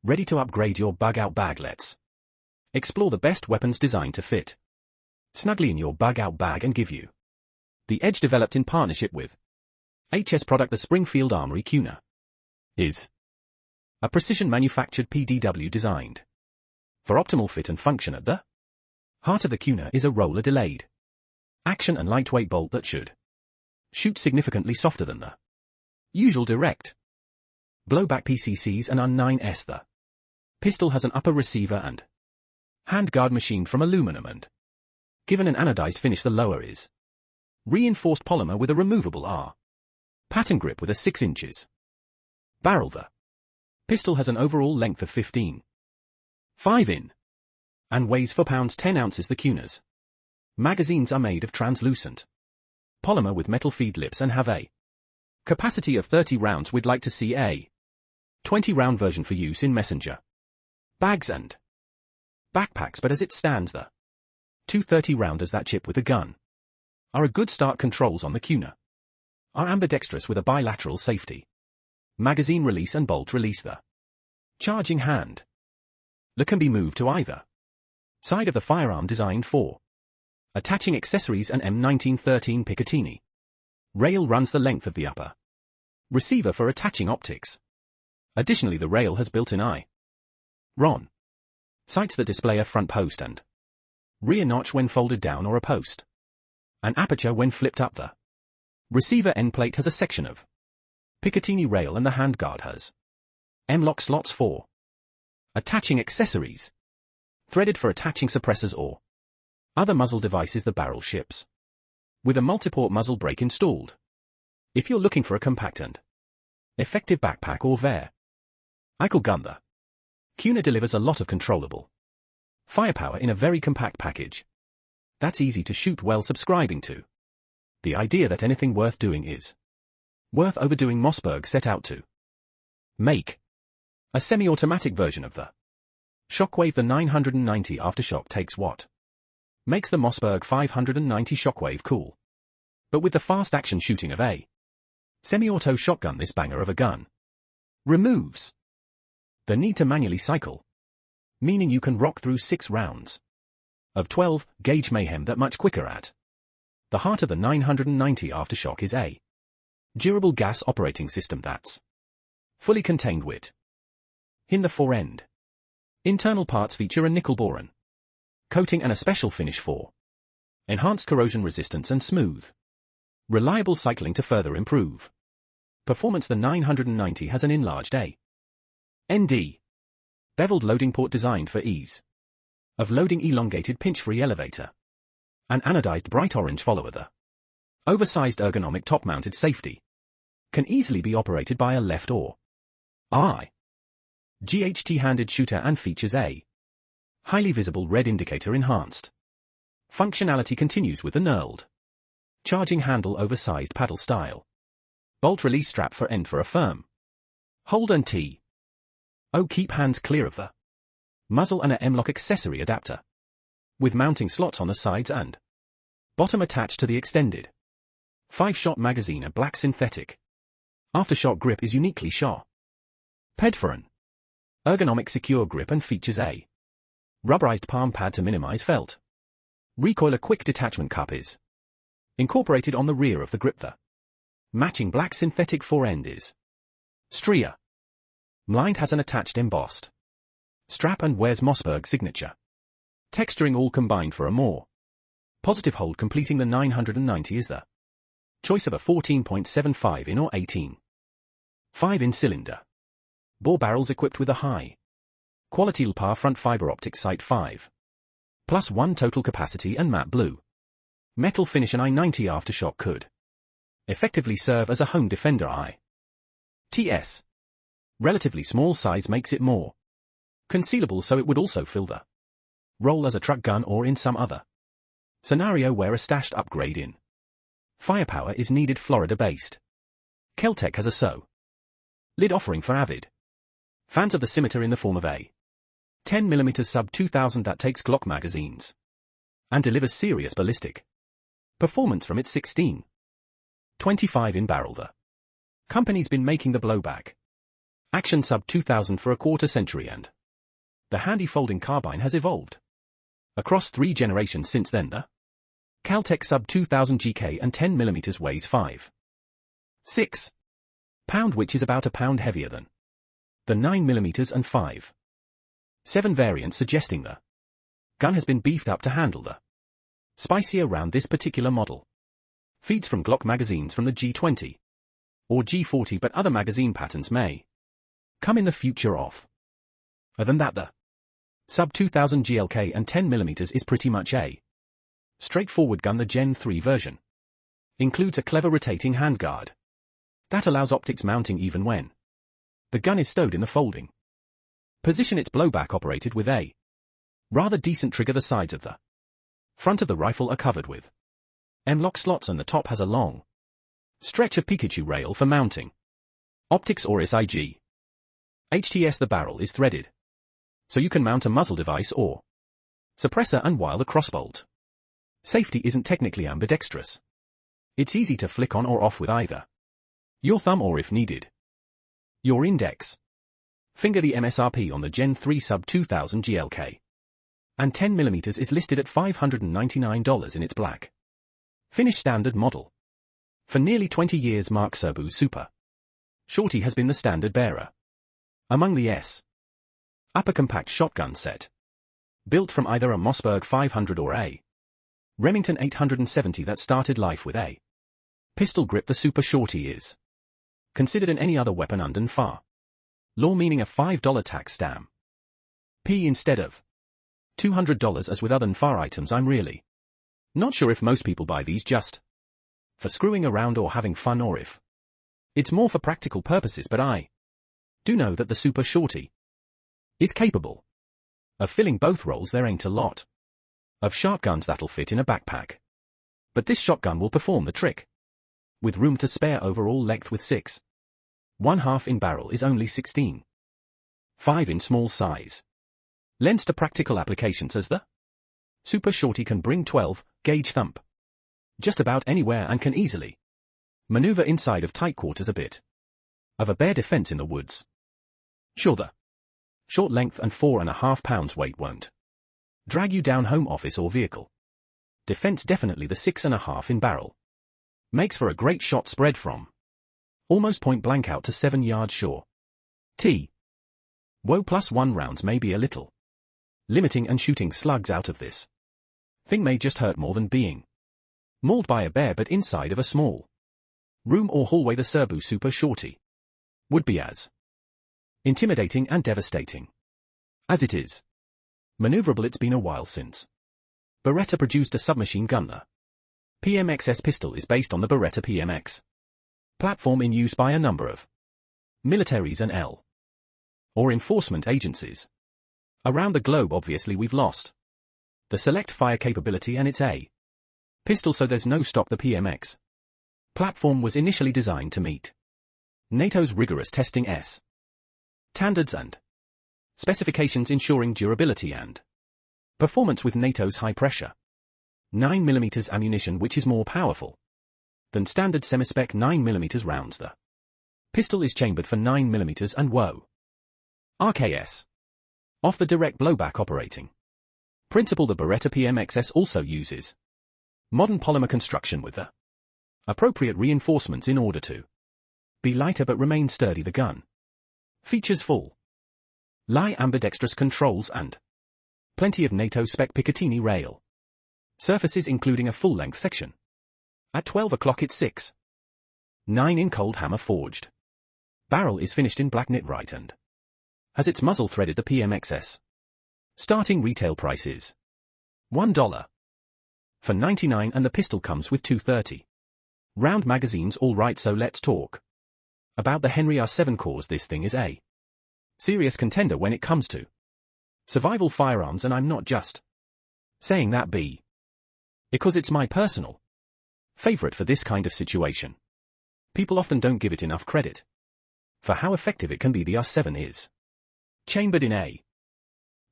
Ready to upgrade your bug-out bag? Let's explore the best weapons designed to fit snugly in your bug-out bag and give you the edge. Developed in partnership with HS product, the Springfield Armory Cuna is a precision-manufactured PDW designed for optimal fit and function. At the heart of the Cuna is a roller-delayed action and lightweight bolt that should shoot significantly softer than the usual direct blowback PCCs and UN9S. The pistol has an upper receiver and handguard machined from aluminum and given an anodized finish. The lower is reinforced polymer with a removable R pattern grip with a 6 inches barrel. The pistol has an overall length of 15.5 in and weighs 4 pounds 10 ounces. The Cuna's magazines are made of translucent polymer with metal feed lips and have a capacity of 30 rounds. We'd like to see a 20-round version for use in messenger bags and backpacks, but as it stands, the 230-rounders that chip with the gun are a good start. Controls on the Cuna are ambidextrous with a bilateral safety magazine release and bolt release. The charging hand can be moved to either side of the firearm, designed for attaching accessories. An M1913 Picatinny rail runs the length of the upper receiver for attaching optics. Additionally, the rail has built-in iron sights that display a front post and rear notch when folded down, or a post an aperture when flipped up. The receiver end plate has a section of Picatinny rail, and the handguard has M-lock slots for attaching accessories, threaded for attaching suppressors or other muzzle devices. The barrel ships with a multi-port muzzle brake installed. If you're looking for a compact and effective backpack or vehicle gun, the Cuna delivers a lot of controllable firepower in a very compact package that's easy to shoot well, subscribing to the idea that anything worth doing is worth overdoing. Mossberg set out to make a semi-automatic version of the Shockwave. The 990 Aftershock takes what makes the Mossberg 590 Shockwave cool, but with the fast action shooting of a semi-auto shotgun, this banger of a gun removes the need to manually cycle, meaning you can rock through 6 rounds of 12-gauge mayhem that much quicker. At the heart of the 990 Aftershock is a durable gas operating system that's fully contained within the fore-end. Internal parts feature a nickel-boron coating and a special finish for enhanced corrosion resistance and smooth, reliable cycling. To further improve performance, the 990 has an enlarged ND beveled loading port designed for ease of loading, elongated pinch-free elevator, an anodized bright orange follower. The oversized ergonomic top-mounted safety can easily be operated by a left or right GHT-handed shooter and features a highly visible red indicator. Enhanced functionality continues with the knurled charging handle, oversized paddle style bolt release strap for end for a firm hold, and keep hands clear of the muzzle, and a M-lock accessory adapter with mounting slots on the sides and bottom attached to the extended 5-shot magazine. A black synthetic Aftershock grip is uniquely ped for an ergonomic secure grip and features a rubberized palm pad to minimize felt recoil. A quick detachment cup is incorporated on the rear of the grip. The matching black synthetic fore-end is striated lined, has an attached embossed strap, and wears Mossberg signature texturing, all combined for a more positive hold. Completing the 990 is the choice of a 14.75 in or 18.5 in cylinder bore barrels equipped with a high quality LPAR front fiber optic sight 5+1 total capacity and matte blue metal finish. An I-90 Aftershock could effectively serve as a home defender. ITS relatively small size makes it more concealable, so it would also fill the role as a truck gun or in some other scenario where a stashed upgrade in firepower is needed. Florida-based KelTec has a lid offering for avid fans of the scimitar in the form of a 10mm Sub2000 that takes Glock magazines and delivers serious ballistic performance from its 16.25 in barrel. The company's been making the blowback Action Sub2000 for a quarter century, and the handy folding carbine has evolved. Across 3 generations since then, the KelTec Sub2000 GK and 10mm weighs 5.6 pound, which is about a pound heavier than the 9mm and 5.7 variant, suggesting the gun has been beefed up to handle the spicier round. This particular model feeds from Glock magazines from the G20 or G40, but other magazine patterns may come in the future off. Other than that, the Sub2000 GLK and 10mm is pretty much a straightforward gun. The Gen 3 version includes a clever rotating handguard that allows optics mounting even when the gun is stowed in the folding position. It's blowback operated with a rather decent trigger. The sides of the front of the rifle are covered with M-lock slots, and the top has a long stretch of Pikachu rail for mounting optics or SIG. HTS. The barrel is threaded, so you can mount a muzzle device or suppressor, and while the crossbolt safety isn't technically ambidextrous, it's easy to flick on or off with either your thumb or, if needed, your index finger. The MSRP on the Gen 3 Sub2000 GLK and 10mm is listed at $599 in its black finish standard model. For nearly 20 years, Mark Serbu Super Shorty has been the standard bearer among the S upper compact shotgun set, built from either a Mossberg 500 or a Remington 870 that started life with a pistol grip. The Super Shorty is considered an any other weapon under FAR law, meaning a $5 tax stamp P instead of $200 as with other FAR items. I'm really not sure if most people buy these just for screwing around or having fun, or if it's more for practical purposes, but I do know that the Super Shorty is capable of filling both roles. There ain't a lot of shotguns that'll fit in a backpack, but this shotgun will perform the trick. With room to spare, overall length with 6.5 in barrel is only 16.5 in small size. Lends to practical applications, as the Super Shorty can bring 12-gauge thump just about anywhere and can easily maneuver inside of tight quarters, a bit of a bare defense in the woods. Sure, the short length and 4.5 pounds weight won't drag you down home office or vehicle defense. Definitely the 6.5 in barrel makes for a great shot spread from almost point blank out to 7 yards sure. Whoa, +1 rounds may be a little limiting, and shooting slugs out of this thing may just hurt more than being mauled by a bear, but inside of a small room or hallway the Serbu Super Shorty would be as intimidating and devastating as it is maneuverable. It's been a while since Beretta produced a submachine gun. The PMXS pistol is based on the Beretta PMX platform in use by a number of militaries and law enforcement agencies around the globe. Obviously, we've lost the select fire capability, and it's a pistol, so there's no stop. The PMX platform was initially designed to meet NATO's rigorous testing standards and specifications, ensuring durability and performance with NATO's high-pressure 9mm ammunition, which is more powerful than standard semi-spec 9mm rounds. The pistol is chambered for 9mm and RKS off the direct blowback operating principle. The Beretta PMXS also uses modern polymer construction with the appropriate reinforcements in order to be lighter but remain sturdy. The gun features full lie ambidextrous controls and plenty of NATO spec Picatinny rail surfaces, including a full-length section. At 12 o'clock it's 6.9 in cold hammer forged. Barrel is finished in black knit and has its muzzle threaded. The PMXS starting retail price is $1 for 99, and the pistol comes with 230 round magazines. All right, so let's talk about the Henry R7 cause. This thing is a serious contender when it comes to survival firearms, and I'm not just saying that because it's my personal favorite for this kind of situation. People often don't give it enough credit for how effective it can be. The R7 is chambered in a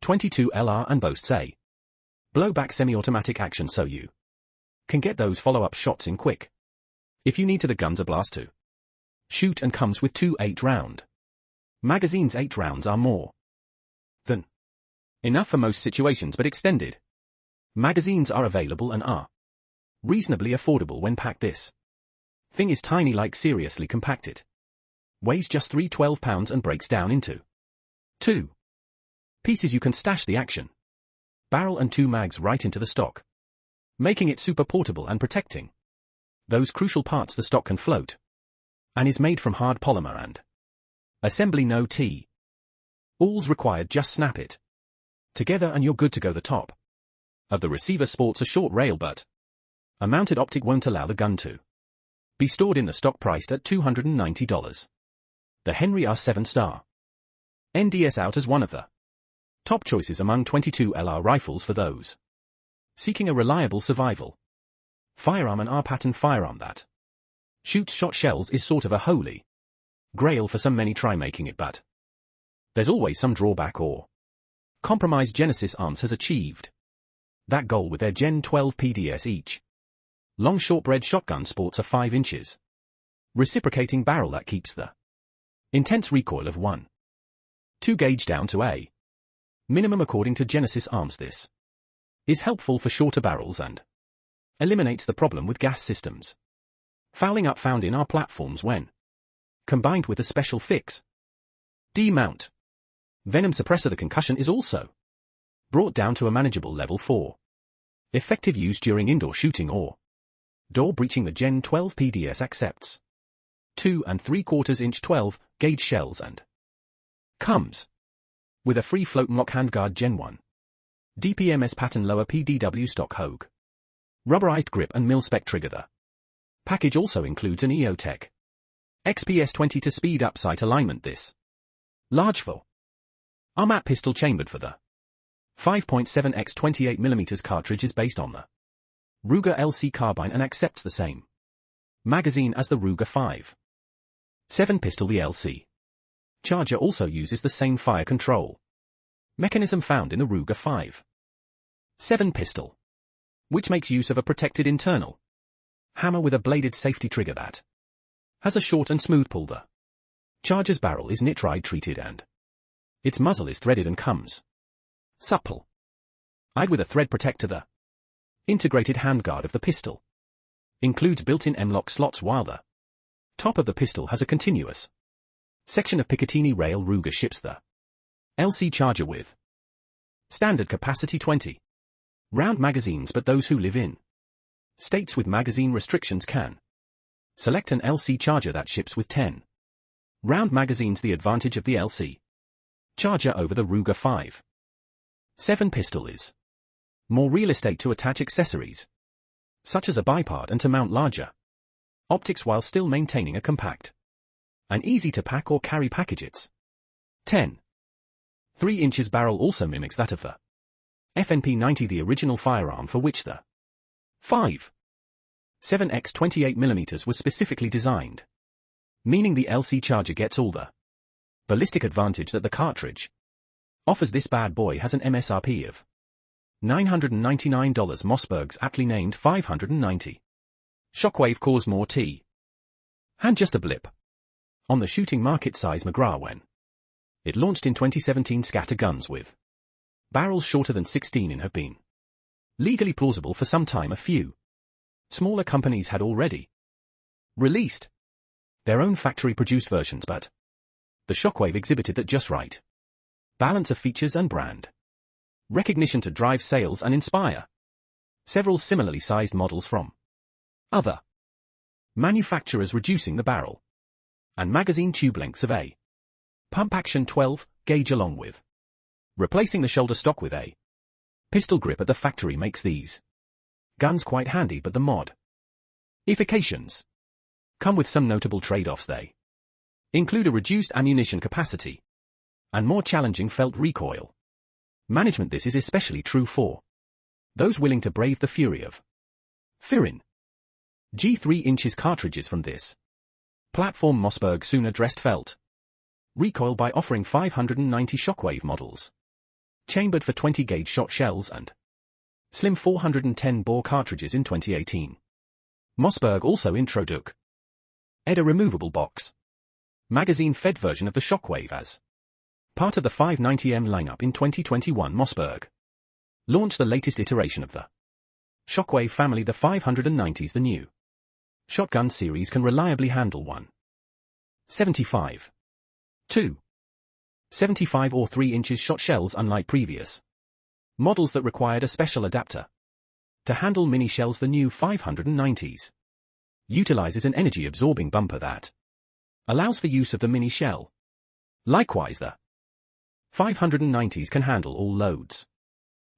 22 LR and boasts a blowback semi-automatic action, so you can get those follow-up shots in quick if you need to. The gun's a blast to shoot and comes with 2 8-round Magazine's 8 rounds are more than enough for most situations, but extended magazines are available and are reasonably affordable when packed. This thing is tiny, like seriously compacted. Weighs just 312 pounds and breaks down into 2 pieces. You can stash the action barrel and 2 mags right into the stock, making it super portable and protecting those crucial parts the stock can float, and is made from hard polymer and assembly no All's required, just snap it together and you're good to go. The top of the receiver sports a short rail, but a mounted optic won't allow the gun to be stored in the stock, priced at $290. The Henry R7 Star NDS out as one of the top choices among 22 LR rifles for those seeking a reliable survival firearm. An R-pattern firearm that shoots shot shells is sort of a holy grail for some. Many try making it, but there's always some drawback or compromise. Genesis Arms has achieved that goal with their Gen 12 PDS. Each long shortbread shotgun sports a 5 inches reciprocating barrel that keeps the intense recoil of 1.2 gauge down to a minimum. According to Genesis Arms, this is helpful for shorter barrels and eliminates the problem with gas systems fouling up found in our platforms when combined with a special fix D-mount venom suppressor. The concussion is also brought down to a manageable level for effective use during indoor shooting or door breaching. The Gen 12 PDS accepts 2 3/4 inch 12 gauge shells and comes with a free float mock handguard Gen 1 DPMS pattern lower PDW stock Hogue rubberized grip and mil-spec trigger. The package also includes an EOTech XPS-20 to speed up sight alignment. This large full armat pistol chambered for the 5.7x 28mm cartridge is based on the Ruger LC carbine and accepts the same magazine as the Ruger 5.7 pistol. The LC charger also uses the same fire control mechanism found in the Ruger 5.7 pistol, which makes use of a protected internal hammer with a bladed safety trigger that has a short and smooth pull. The charger's barrel is nitride treated and its muzzle is threaded and comes supple eyed with a thread protector. The integrated handguard of the pistol includes built-in M-lock slots, while the top of the pistol has a continuous section of Picatinny rail. Ruger ships the LC charger with standard capacity 20 round magazines, but those who live in states with magazine restrictions can select an LC charger that ships with 10 round magazines. The advantage of the LC charger over the Ruger 5.7 pistol is more real estate to attach accessories, such as a bipod, and to mount larger optics while still maintaining a compact and easy to pack or carry package. Its 10.3 inches barrel also mimics that of the FNP90, the original firearm for which the 5.7x 28mm was specifically designed, meaning the LC charger gets all the ballistic advantage that the cartridge offers. This bad boy has an MSRP of $999. Mossberg's aptly named 590 Shockwave caused more and just a blip on the shooting market size McGraw when it launched in 2017. Scatter guns with barrels shorter than 16 in have been legally plausible for some time. A few smaller companies had already released their own factory-produced versions, but the Shockwave exhibited that just right balance of features and brand recognition to drive sales and inspire several similarly sized models from other manufacturers, reducing the barrel and magazine tube lengths of a pump action 12 gauge along with replacing the shoulder stock with a pistol grip at the factory makes these guns quite handy, but the modifications come with some notable trade-offs. They include a reduced ammunition capacity and more challenging felt recoil management. This is especially true for those willing to brave the fury of firing G3 inches cartridges from this platform. Mossberg soon addressed felt recoil by offering 590 Shockwave models chambered for 20 gauge shot shells and slim 410 bore cartridges in 2018. Mossberg also introduced a removable box magazine-fed version of the Shockwave as part of the 590M lineup in 2021. Mossberg launched the latest iteration of the Shockwave family, the 590s. The new shotgun series can reliably handle 1.75, 2.75 or 3 inches shot shells, unlike previous models that required a special adapter to handle mini shells. The new 590s utilizes an energy-absorbing bumper that allows for use of the mini shell. Likewise, the 590s can handle all loads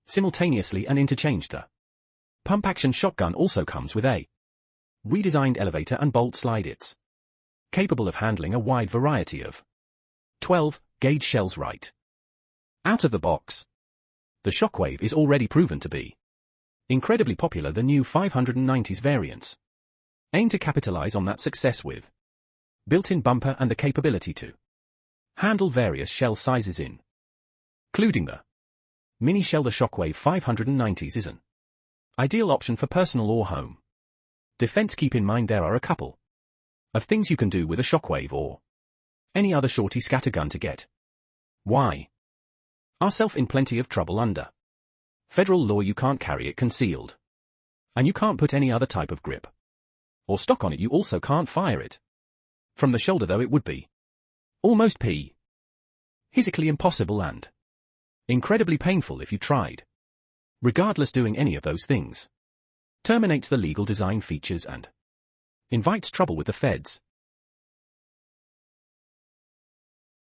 simultaneously and interchange. The pump-action shotgun also comes with a redesigned elevator and bolt slide. It's capable of handling a wide variety of 12-gauge shells right out of the box. The Shockwave is already proven to be incredibly popular. The new 590s variants aim to capitalize on that success with built-in bumper and the capability to handle various shell sizes, including the mini shell. The Shockwave 590s is an ideal option for personal or home defense. Keep in mind there are a couple of things you can do with a Shockwave or any other shorty scattergun to get yourself in plenty of trouble. Under federal law, you can't carry it concealed, and you can't put any other type of grip or stock on it. You also can't fire it from the shoulder, though it would be almost physically impossible and incredibly painful if you tried. Regardless, doing any of those things terminates the legal design features and invites trouble with the feds.